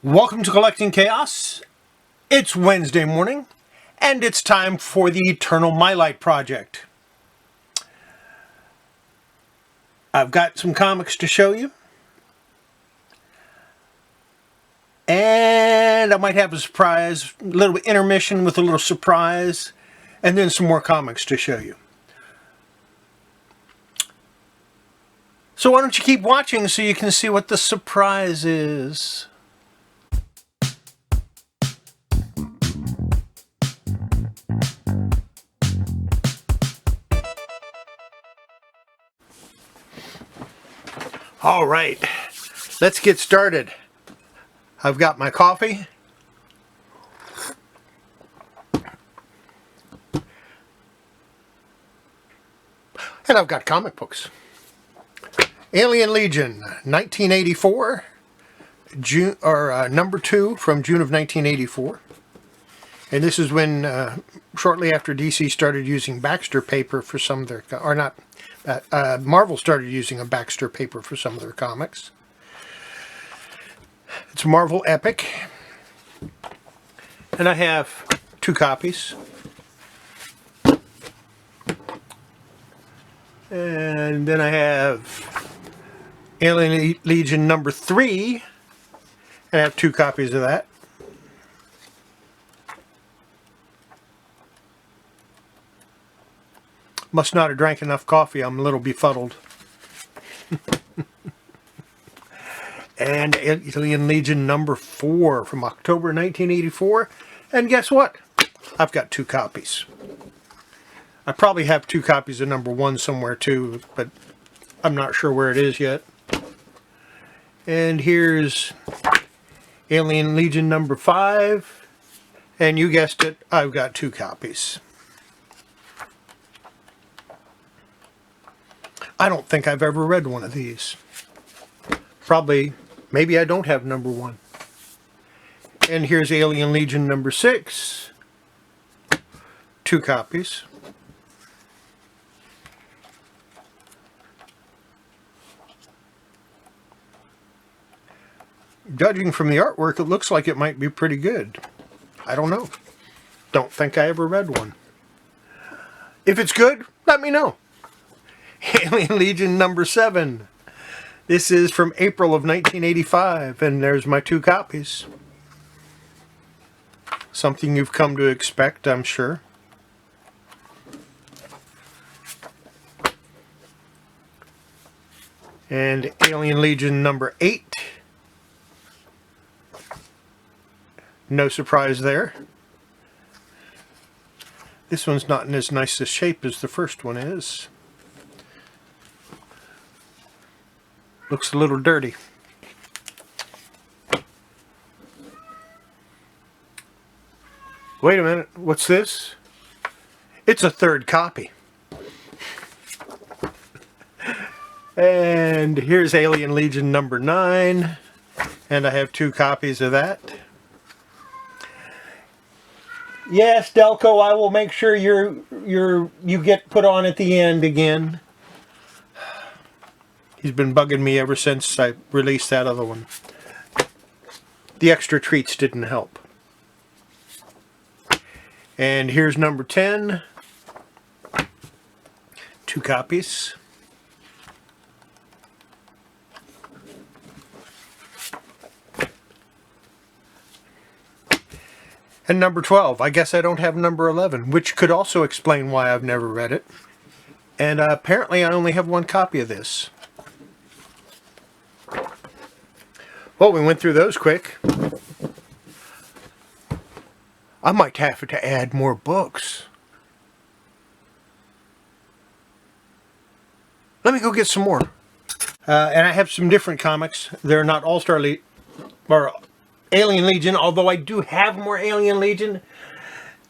Welcome to Collecting Chaos. It's Wednesday morning, and it's time for the Eternal Mylite project. I've got some comics to show you, and I might have a surprise, a little intermission with a little surprise, and then some more comics to show you. So why don't you keep watching so you can see what the surprise is. All right, let's get started. I've got my coffee. And I've got comic books. Alien Legion, 1984, number 2 from June of 1984. And this is when, shortly after DC started using Baxter paper for some of their, Marvel started using a Baxter paper for some of their comics. It's Marvel Epic. And I have 2 copies. And then I have Alien Legion number 3. And I have 2 copies of that. Must not have drank enough coffee. I'm a little befuddled. And Alien Legion number 4 from October 1984. And guess what? I've got 2 copies. I probably have 2 copies of number 1 somewhere too, but I'm not sure where it is yet. And here's Alien Legion number 5. And you guessed it, I've got 2 copies. I don't think I've ever read one of these. Probably, maybe I don't have number 1. And here's Alien Legion number 6. 2 copies. Judging from the artwork, it looks like it might be pretty good. I don't know. Don't think I ever read one. If it's good, let me know. Alien Legion number 7. This is from April of 1985, and there's my 2 copies. Something you've come to expect, I'm sure. And Alien Legion number 8. No surprise there. This one's not in as nice a shape as the first one is. Looks a little dirty. Wait a minute, what's this? It's a 3rd copy. And here's Alien Legion number 9. And I have 2 copies of that. Yes, Delco, I will make sure you get put on at the end again. He's been bugging me ever since I released that other one. The extra treats didn't help. And here's number 10. 2 copies. And number 12. I guess I don't have number 11, which could also explain why I've never read it. And apparently I only have 1 copy of this. Well, we went through those quick. I might have to add more books. Let me go get some more. And I have some different comics. They're not All-Star or Alien Legion, although I do have more Alien Legion.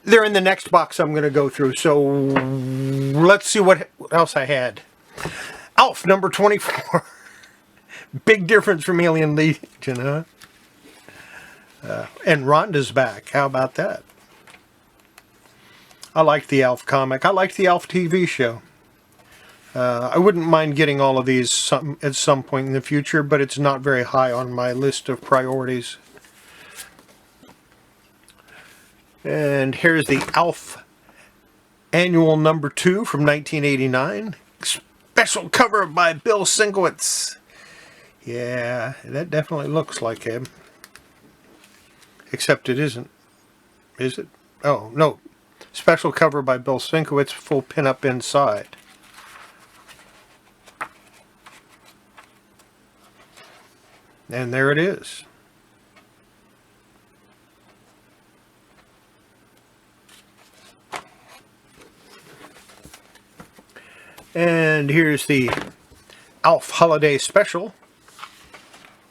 They're in the next box I'm going to go through. So let's see what else I had. Alf, number 24. Big difference from Alien Legion, huh? And Rhonda's back. How about that? I like the Alf comic. I like the Alf TV show. I wouldn't mind getting all of these at some point in the future, but it's not very high on my list of priorities. And here's the ALF Annual number 2 from 1989. Special cover by Bill Sienkiewicz. Yeah, that definitely looks like him. Except it isn't. Is it? Oh, no. Special cover by Bill Sienkiewicz, full pin-up inside. And there it is. And here's the ALF Holiday Special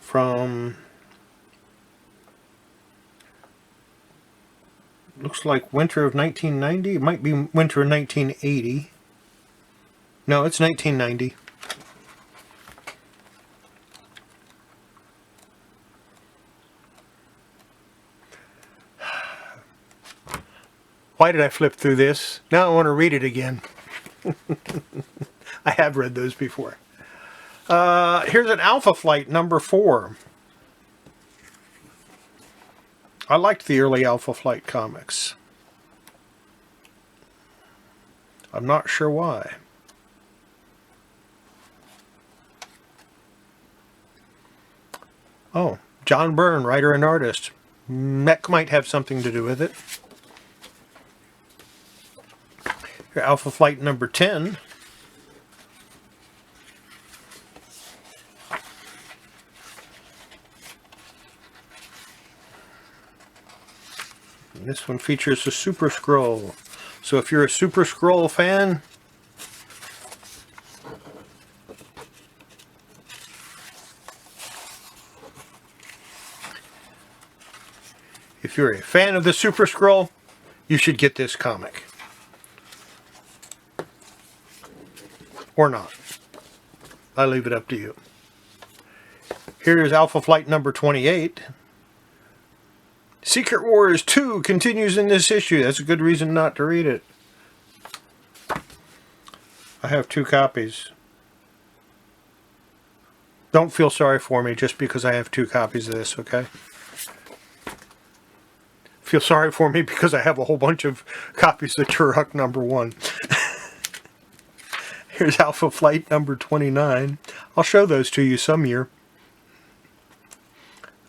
from, looks like winter of 1990. It might be winter of 1980. No, it's 1990. Why did I flip through this? Now I want to read it again. I have read those before. Here's an Alpha Flight number 4. I liked the early Alpha Flight comics. I'm not sure why. Oh, John Byrne, writer and artist. That might have something to do with it. Here, Alpha Flight number 10. And this one features a Super Scroll. So if you're a Super Scroll fan, if you're a fan of the Super Scroll, you should get this comic. Or not. I leave it up to you. Here's Alpha Flight number 28. Secret Wars 2 continues in this issue. That's a good reason not to read it. I have 2 copies. Don't feel sorry for me just because I have 2 copies of this, okay? Feel sorry for me because I have a whole bunch of copies of Turok number 1. Here's Alpha Flight number 29. I'll show those to you some year.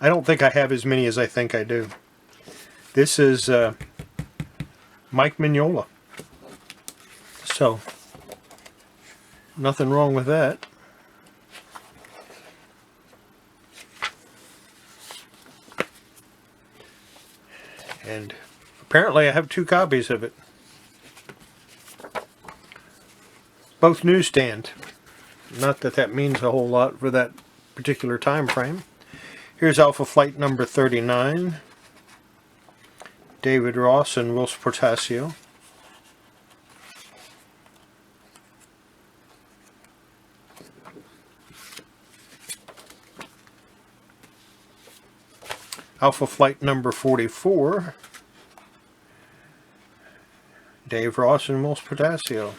I don't think I have as many as I think I do. This is Mike Mignola. So, nothing wrong with that. And apparently I have 2 copies of it. Both newsstand. Not that that means a whole lot for that particular time frame. Here's Alpha Flight number 39. David Ross and Wills Portacio. Alpha Flight number 44. Dave Ross and Wills Portacio.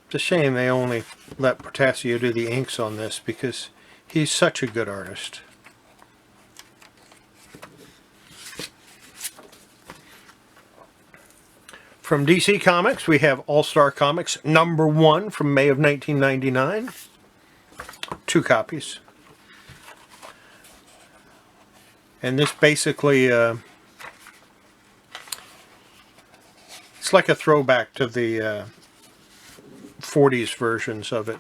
It's a shame they only let Portacio do the inks on this because he's such a good artist. From DC Comics, we have All-Star Comics number 1 from May of 1999. 2 copies. And this basically, it's like a throwback to the 40s versions of it.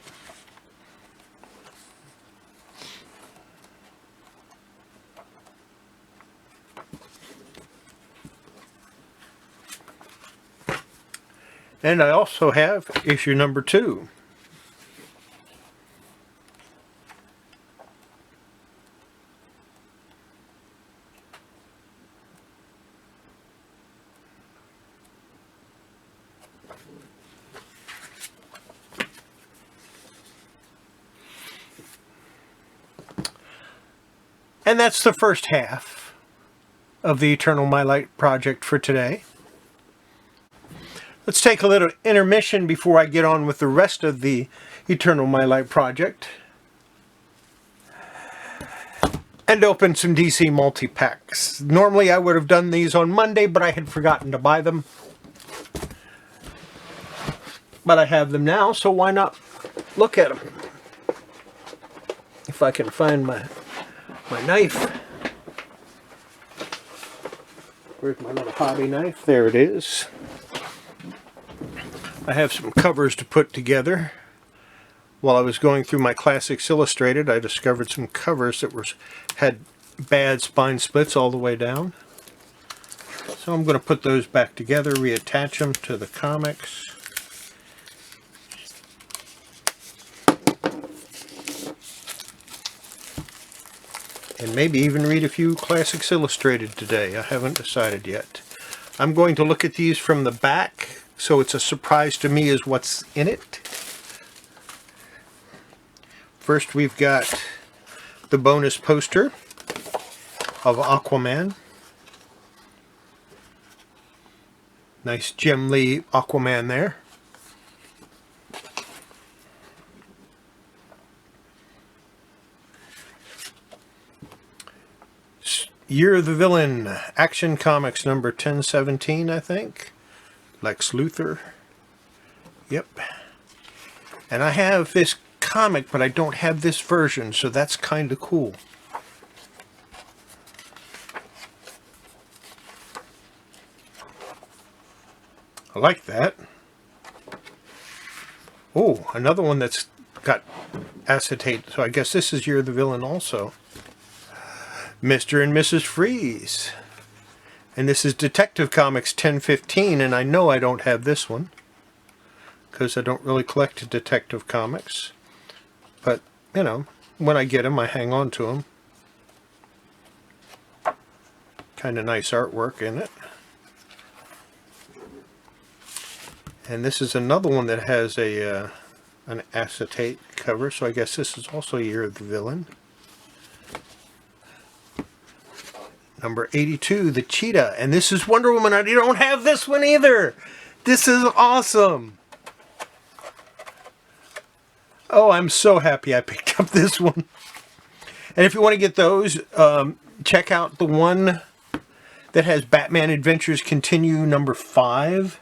And I also have issue number 2. And that's the first half of the Eternal Mylite project for today. Let's take a little intermission before I get on with the rest of the Eternal Mylite project. and open some DC multi-packs. Normally I would have done these on Monday, but I had forgotten to buy them. But I have them now, so why not look at them? If I can find my knife. Where's my little hobby knife? There it is. I have some covers to put together. While I was going through my Classics Illustrated, I discovered some covers that had bad spine splits all the way down. So I'm going to put those back together, reattach them to the comics. And maybe even read a few Classics Illustrated today. I haven't decided yet. I'm going to look at these from the back, so it's a surprise to me as what's in it. First we've got the bonus poster of Aquaman. Nice Jim Lee Aquaman there. Year of the Villain, Action Comics number 1017, I think. Lex Luthor. Yep. And I have this comic, but I don't have this version, so that's kind of cool. I like that. Oh, another one that's got acetate, so I guess this is Year of the Villain also. Mr. and Mrs. Freeze. And this is Detective Comics 1015, and I know I don't have this one because I don't really collect Detective Comics. But, you know, when I get them, I hang on to them. Kind of nice artwork in it. And this is another one that has an acetate cover, so I guess this is also Year of the Villain. Number 82, the Cheetah. And this is Wonder Woman. I don't have this one either. This is awesome. Oh, I'm so happy I picked up this one. And if you want to get those, check out the one that has Batman Adventures Continue number 5.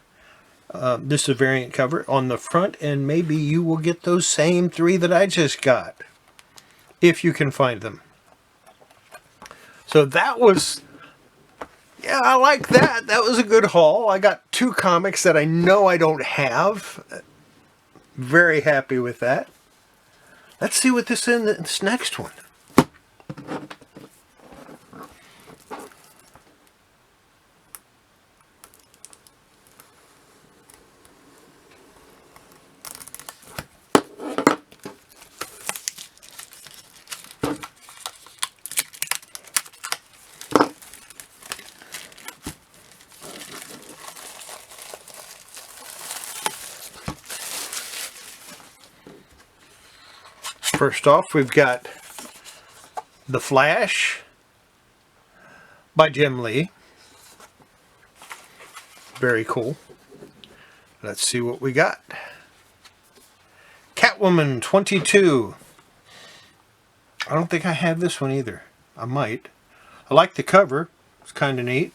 This is a variant cover on the front, and maybe you will get those same 3 that I just got, if you can find them. So that was, yeah, I like that. That was a good haul. I got 2 comics that I know I don't have. Very happy with that. Let's see what this is in this next one. First off, we've got The Flash by Jim Lee. Very cool. Let's see what we got. Catwoman 22. I don't think I have this one either. I might. I like the cover. It's kind of neat.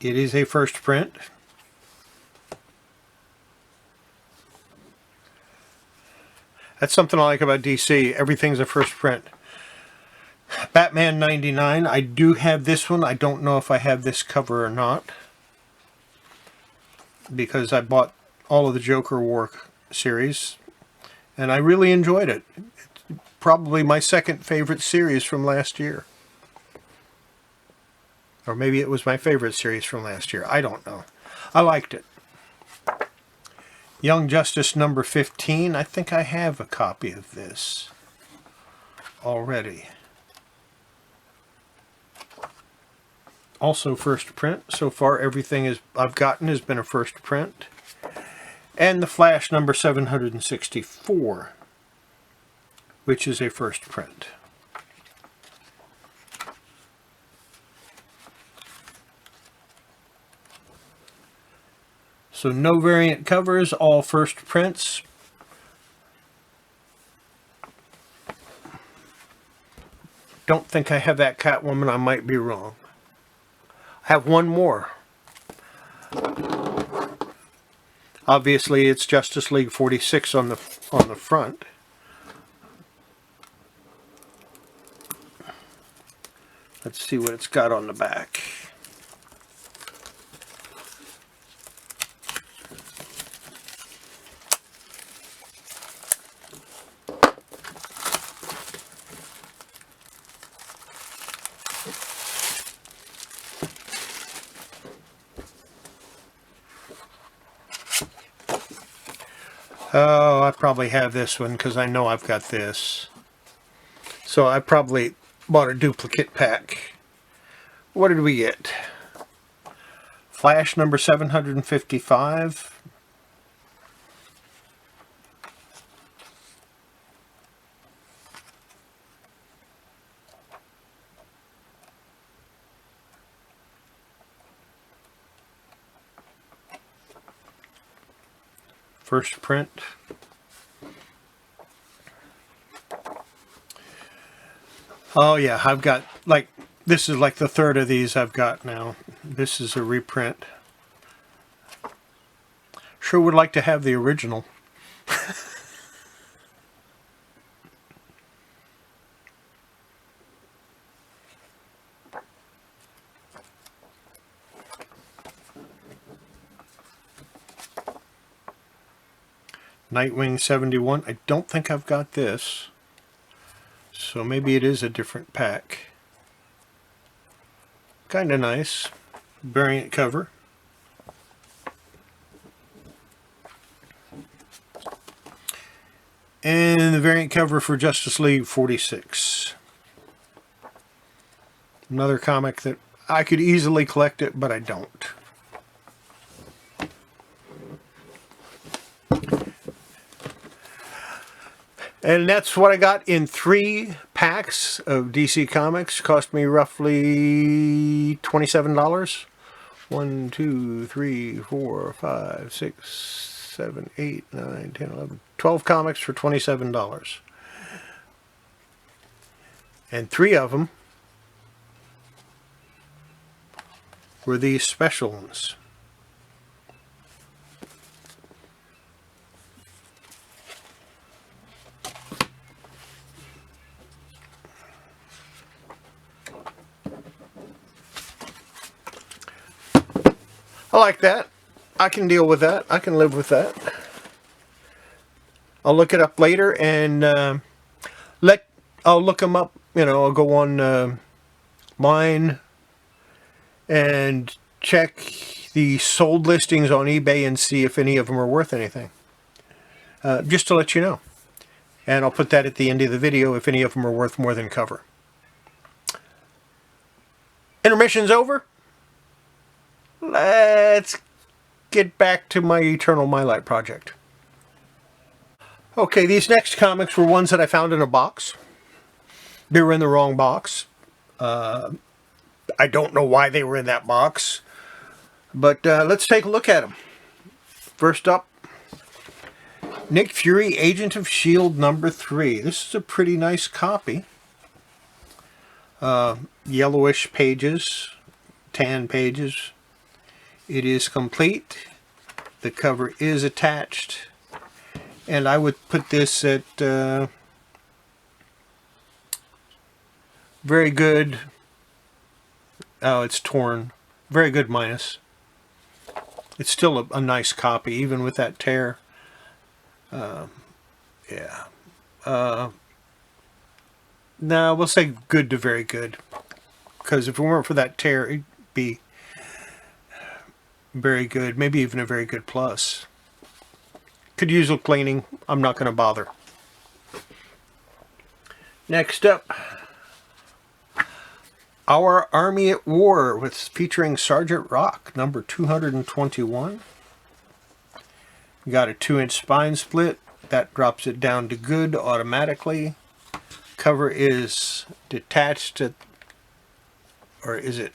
It is a first print. That's something I like about DC. Everything's a first print. Batman 99. I do have this one. I don't know if I have this cover or not, because I bought all of the Joker War series, and I really enjoyed it. It's probably my second favorite series from last year. Or maybe it was my favorite series from last year. I don't know. I liked it. Young Justice number 15. I think I have a copy of this already. Also first print. So far everything I've gotten has been a first print. And The Flash number 764, which is a first print. So no variant covers, all first prints. don't think I have that Catwoman. I might be wrong. I have one more. Obviously, it's Justice League 46 on the front. Let's see what it's got on the back. Oh, I probably have this one because I know I've got this. So I probably bought a duplicate pack. What did we get? Flash number 755. First print. Oh yeah, I've got, like, this is like the third of these I've got now. This is a reprint. Sure would like to have the original. Nightwing 71. I don't think I've got this. So maybe it is a different pack. Kind of nice. Variant cover. And the variant cover for Justice League 46. Another comic that I could easily collect it, but I don't. And that's what I got in 3 packs of DC Comics. Cost me roughly $27. 1, 2, 3, 4, 5, 6, 7, 8, 9, 10, 11, 12 comics for $27. And 3 of them were these special ones. I like that. I can deal with that. I can live with that. I'll look it up later and I'll look them up. You know, I'll go on mine and check the sold listings on eBay and see if any of them are worth anything. Just to let you know. And I'll put that at the end of the video if any of them are worth more than cover. Intermission's over. Let's get back to my Eternal Mylite project. Okay, these next comics were ones that I found in a box. They were in the wrong box. I don't know why they were in that box. But let's take a look at them. First up, Nick Fury, Agent of S.H.I.E.L.D. number 3. This is a pretty nice copy. Yellowish pages, tan pages. It is complete. The cover is attached. And I would put this at very good. Oh, it's torn. Very good minus. It's still a nice copy, even with that tear. Yeah. No, we'll say good to very good. Because if it weren't for that tear, it'd be very good. Maybe even a very good plus. Could use a cleaning. I'm not going to bother. Next up, Our Army at War, with featuring Sergeant Rock, number 221. Got a 2-inch spine split. That drops it down to good automatically. Cover is detached at, or is it?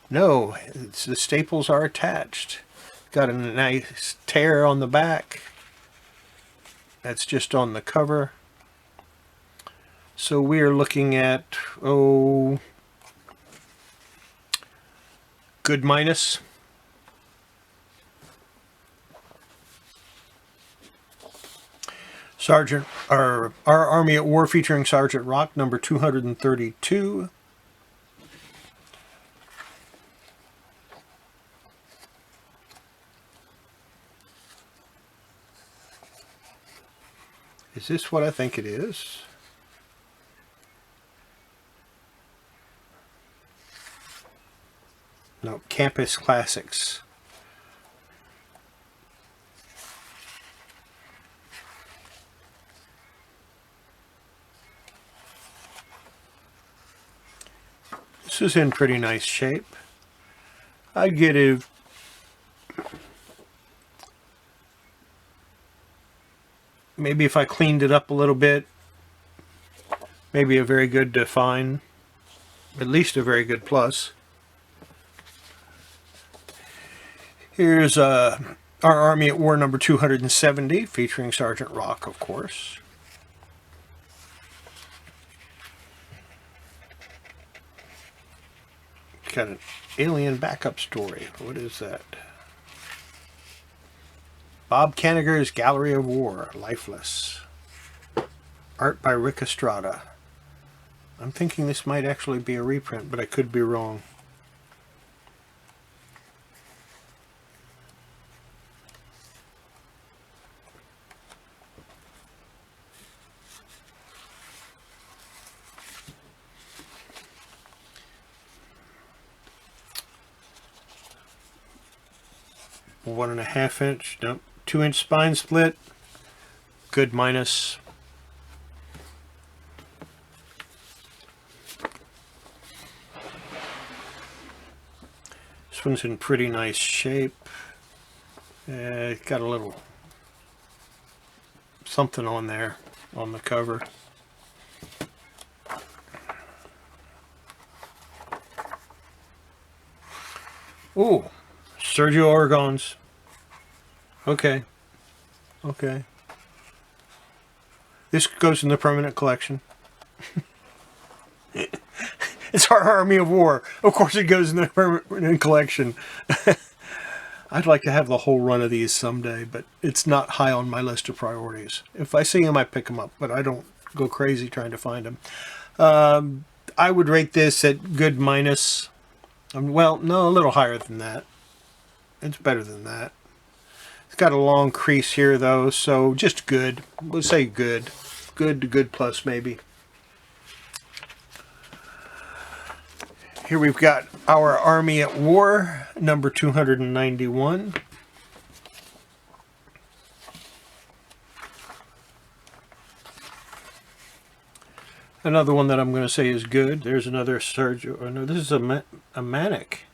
No, the staples are attached. Got a nice tear on the back. That's just on the cover. So we are looking at, oh, good minus. Sergeant, our Army at War featuring Sergeant Rock, number 232. Is this what I think it is? No, Campus Classics. This is in pretty nice shape. I'd get a maybe if I cleaned it up a little bit, maybe a very good to fine, at least a very good plus. Here's our Army at War number 270, featuring Sergeant Rock, of course. Got an alien backup story. What is that? Bob Kanigher's Gallery of War, Lifeless. Art by Rick Estrada. I'm thinking this might actually be a reprint, but I could be wrong. One and a half inch, nope, 2-inch spine split, good minus. This one's in pretty nice shape. It's got a little something on there on the cover. Ooh, Sergio Aragon's. Okay. Okay. This goes in the permanent collection. It's our Army of War. Of course it goes in the permanent collection. I'd like to have the whole run of these someday, but it's not high on my list of priorities. If I see them, I pick them up, but I don't go crazy trying to find them. I would rate this at good minus. Well, no, a little higher than that. It's better than that. It's got a long crease here, though, so just good. We'll say good. Good to good plus, maybe. Here we've got our Army at War, number 291. Another one that I'm going to say is good. There's another Sergio. Oh, no, this is a Manic.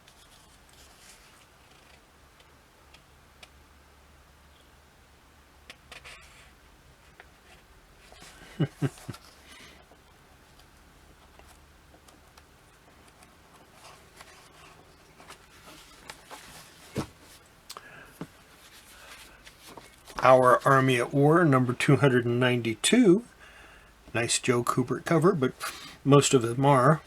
Our Army at War, number 292. Nice Joe Kubert cover, but most of them are.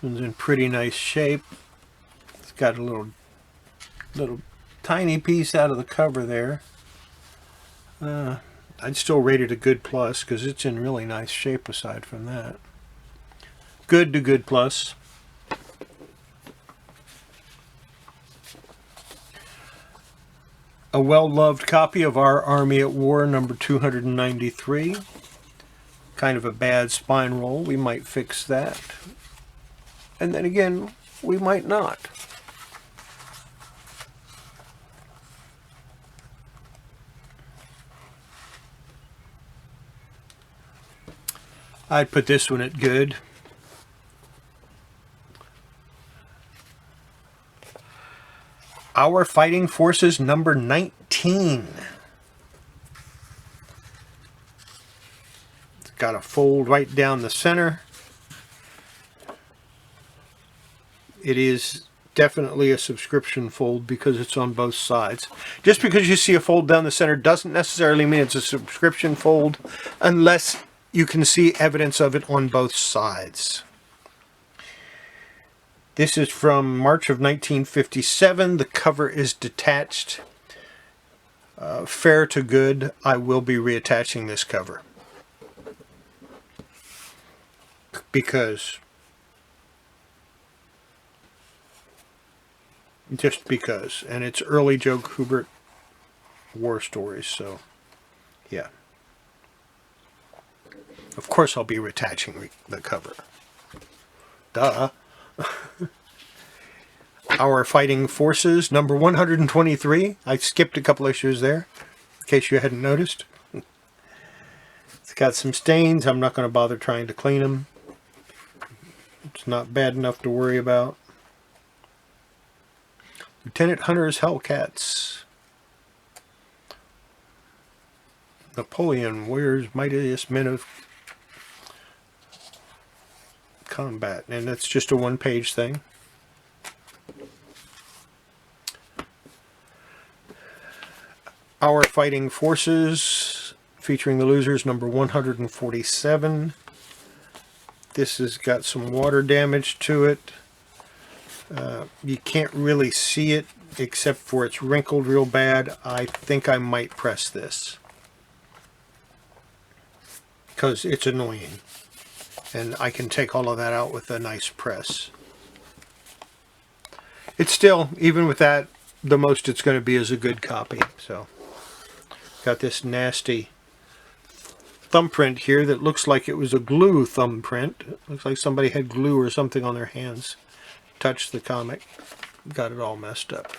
It's in pretty nice shape. It's got a little tiny piece out of the cover there. I'd still rate it a good plus because it's in really nice shape aside from that. Good to good plus. A well-loved copy of our Army at War number 293. Kind of a bad spine roll. We might fix that. And then again, we might not. I'd put this one at good. Our Fighting Forces number 19. It's got a fold right down the center. It is definitely a subscription fold because it's on both sides. Just because you see a fold down the center doesn't necessarily mean it's a subscription fold unless you can see evidence of it on both sides. This is from March of 1957. The cover is detached. Fair to good. I will be reattaching this cover. Just because. And it's early Joe Kubert war stories, so yeah. Of course I'll be reattaching the cover. Duh. Our Fighting Forces, number 123. I skipped a couple issues there, in case you hadn't noticed. It's got some stains. I'm not going to bother trying to clean them. It's not bad enough to worry about. Lieutenant Hunter's Hellcats. Napoleon, warriors mightiest men of combat. And that's just a one-page thing. Our Fighting Forces, featuring the losers, number 147. This has got some water damage to it. You can't really see it except for it's wrinkled real bad. I think I might press this because it's annoying. And I can take all of that out with a nice press. It's still, even with that, the most it's going to be is a good copy. So, got this nasty thumbprint here that looks like it was a glue thumbprint. It looks like somebody had glue or something on their hands. Touched the comic. Got it all messed up.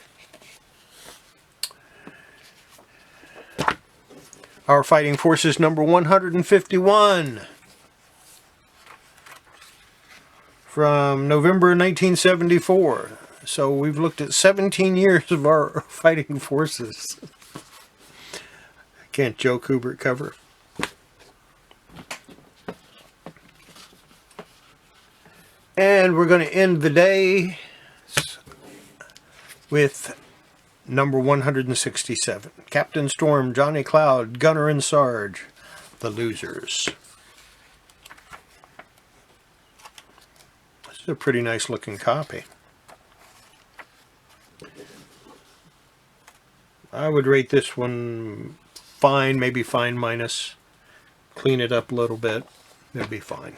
Our Fighting Forces, number 151. From November 1974. So we've looked at 17 years of our Fighting Forces. Again, Joe Kubert cover. And we're going to end the day with number 167. Captain Storm, Johnny Cloud, Gunner and Sarge, the losers. This is a pretty nice looking copy. I would rate this one fine, maybe fine minus. Clean it up a little bit. It'll be fine.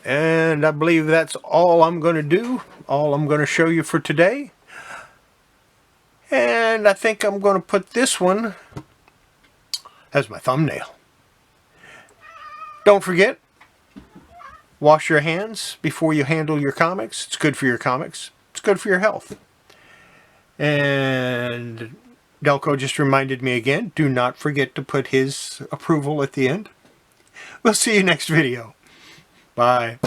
And I believe that's all I'm going to do. All I'm going to show you for today. And I think I'm going to put this one as my thumbnail. Don't forget, wash your hands before you handle your comics. It's good for your comics. It's good for your health. And Delco just reminded me again, do not forget to put his approval at the end. We'll see you next video. Bye.